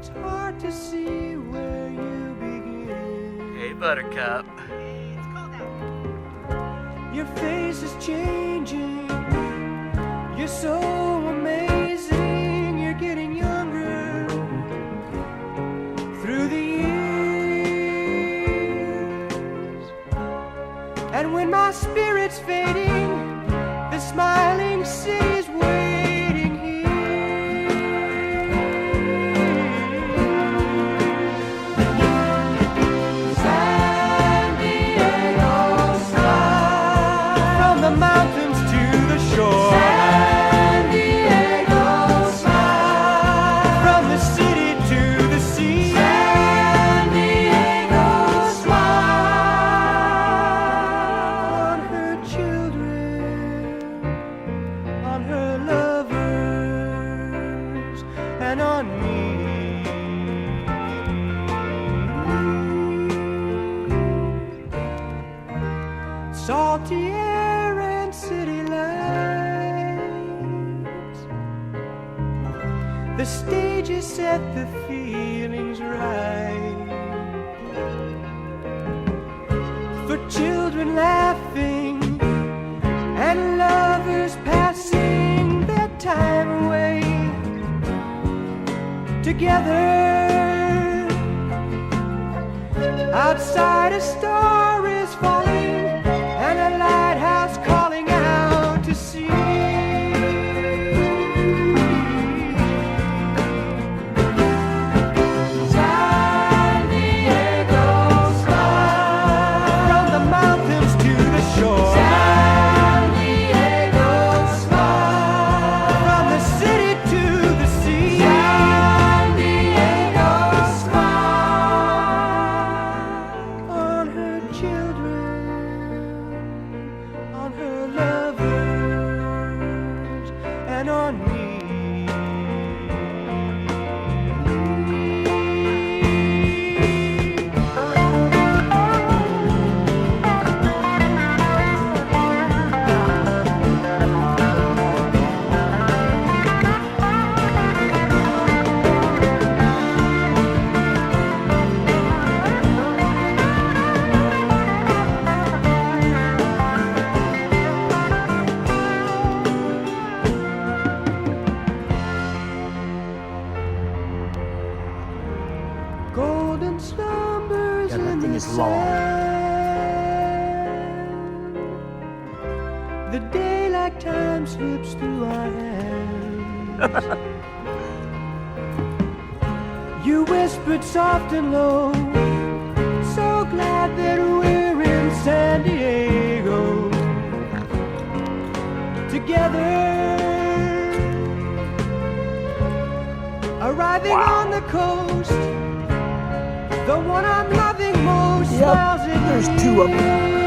it's hard to see where you begin. Hey, Buttercup. It's cold out. Your face is changing. You're so amazing. You're getting younger through the years. And when my spirit's fading, the smiling city's waiting here. San Diego smile, from the mountains to the shore. San Diego smile, from the city to the sea. San Diego smile on her children, on her lovers, and on me. Salty air and city lights, the stage is set, the feelings right, for children laughing and lovers passing their time away together. Outside a star is falling and a lighthouse calling out to sea. San Diego smile, from the mountains to the shore. San Diego smile, from the city to the sea. San Diego smile on her children, on her lovers, and on me. Golden slumbers Yeah, that in thing the is long. sand. The daylight time slips through our hands. You whispered soft and low, so glad that we're in San Diego together. Arriving on the coast, the one I'm loving most smiles at There's two of them.